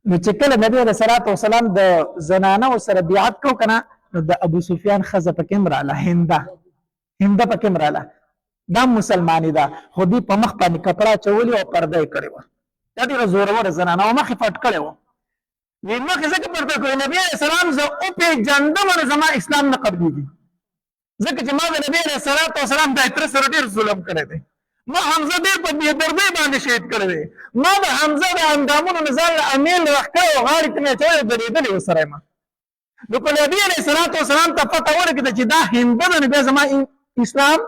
نو چې کله نبی علیه الصلاة والسلام د زنانو سره بیعت کو کنه نو د ابو سفیان ښځه پکې هم راله، هنده پکې هم راله، دا مسلمانې ده خو دوی په مخ باندې کپړه اچولې او پرده یې کړې وه. دا ډېره زوروره زنانه وه، مخ یې پټ کړی و. وی مخ یې ځکه پټ کړی نبي علیه السلام زه وپېژندم نو زما اسلام نه قبلېږي، ځکه چې ما د نبي علیه الصلاة والسلام د تره سره ډېر ظلم کړی دی. ما حمزه ډېر په بېدردۍ باندې شهید کړی دی. ما د حمزه د اندامونو نه ځان له امیل راښ کړی او غاړې ته مې اچولی درېدلی ورسره یم. نو که نبي علیه الصلاة والسلام ته پته ولګېده چې دا هنده ده نو بیا زما اسلام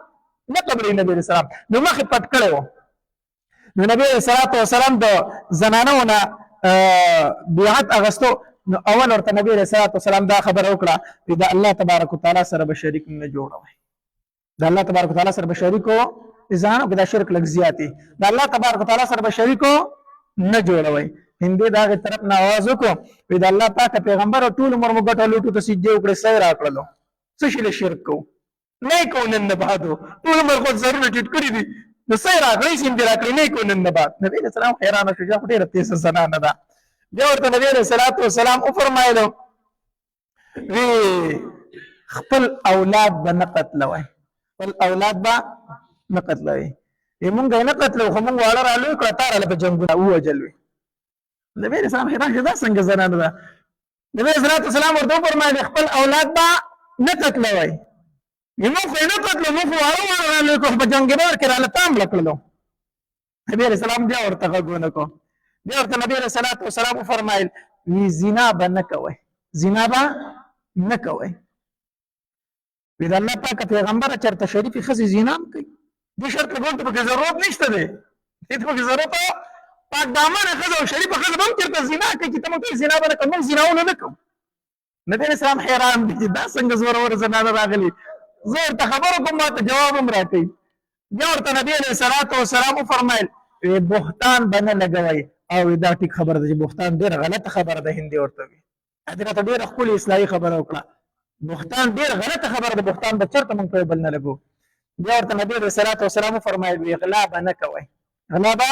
نه قبلېږي نبي علیه السلام، نو مخ یې پټ کړی و. نو نبی علیه الصلاة والسلام د زنانو نه بیعت اغستو نو اول ورته نبی علیه الصلاة والسلام دا خبره وکړه چې د الله تبارک وتعالی سره به شریک نه جوړوئ. د الله تبارک وتعالی سره به شریکو ځانو کې دا شرک لږ زیات دی، د الله تبارک وتعالی سره به شریکو نه جوړوئ. هندي د هغې طرف نه آواز وکړو وایي د الله پاکه پیغمبر ټول عمر مو ګټه لوټو ته سجدې وکړې سی راکړلو څه شي له شرک کوو نه یې کوو نن نه بعدو ټول عمر خو سرونه ټیټ کړي دي نو سی راکړئ سیم دې راکړئ نه یې کوو نن نه بعد. نبي علیه السلام حیرانه شو چې خو ډېره تیزه زنانه ده. بیا ورته نبي علیه الصلاة والسلام وفرمایلو وی خپل اولاد به نه قتلوئ، خپل اولاد به نه قتلوئ. مونږ یې نه قتلو خو مونږ واړه رالوی کړه تا راله په جنګونه ووژل وي. نبي علیه السلام حیران شو دا څنګه زنانه ده. نبي علیه الصلاة والسلام ورته وفرمایل خپل اولاد به نه قتلوئ. مونږ خو یې نه قتلو مونږ خو واړه رالوی کړو خو په جنګ بدر کې راله تا مړه کړلو. نبي علیه السلام بیا ورته غږ ونه کړو. بیا ورته نبی علیه الصلاة والسلام وفرمایل وی زنا به نه کوئ، زنا به نه کوئ. وی د الله پاکه پیغمبره چېرته شریفې ښځې زنا هم کوي، دې شرط لګول ته پکې ضرورت نشته دی، دې ته پکې ضرورت پاک دامنه ښځه او شریفه ښځه به هم چېرته زنا کوي چې ته موږ زنا به نه کوو، موږ زناونه نه کوو. نبي علیه السلام حیران دي چې دا څنګه زوروره زنانه راغلي، زه ورته خبره کوم ما ته جواب هم راکوي. بیا ورته نبي علیه الصلاة والسلام وفرمایل بهتان به نه لګوئ او دا ټیک خبره ده چې بهتان ډېره غلطه خبره ده. هندي ورته وي هغې راته ډېره ښکلې اصلاحي خبره وکړه، بهتان ډېره غلطه خبره ده، بهتان به چېرته موږ په بل نه لګو. بیا ورته نبي علیه الصلاة والسلام وفرمایل وی غلا به نه کوئ، غلا به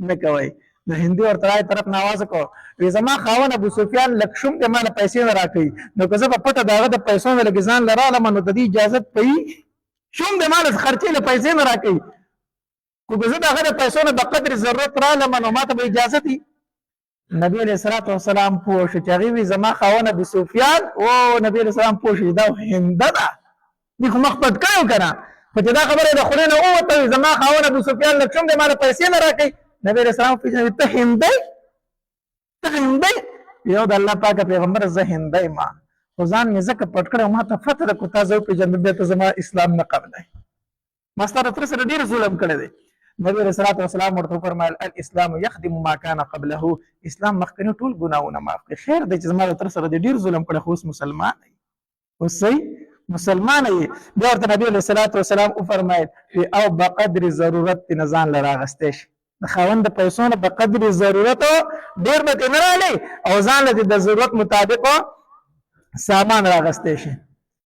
نه کوئ. نو هندي ورته راغی طرف نه آواز وکړو وی زما خاوند ابو سفیان لږ شوم دی ما له پیسې نه راکوي، نو که زه په پټه د هغه د پیسو نه لږ ځان له رالم نو د دې اجازت پوي شوم دی ما له خرچې له پیسې نه راکوي، خو که زه د هغه د پیسو نه بقدر ضرورت رالم نو ما ته به اجازه دي. نبی علیه الصلاة والسلام پوه شو چې هغې وي زما خاوند ابو سفیان او نبی علیه السلام پوه شو چې دا هنده ده، دې خو مخ پټ کړی و که نه، خو چې دا خبره یې د خولې نه ووته وي زما خاوند ابو سفیان لږ شوم دی ما له پیسې نه راکوي. نبی علیه السلام وپېژندل ته هندی، ته هندی. یو د الله پاکه پیغمبر زه هندی ما خو ځان مې ځکه پټ کړی ما ته فتح ده، خو تا زه وپېژندم بیا ته زما اسلام نه قبلوي، ما ستا د تره سره ډېر ظلم کړی دی. نبی علیه الصلاة والسلام ورته وفرمایل الاسلام یخدم ما کان قبله، اسلام مخکني ټول ګناهونه معاف کړي. خیر دی چې زما د تره سره دې ډېر ظلم کړی خو اوس مسلمان یې، اوس صحیح مسلمان یې. بیا ورته نبی علیه الصلاة والسلام وفرمایل او بقدر ضرورت دې نه ځان له راغستی شي، د خاوند د پیسو نه بقدر ضرورت ډېر به ترې نه رالی او ځان له د ضرورت مطابق سامان راغستی شي.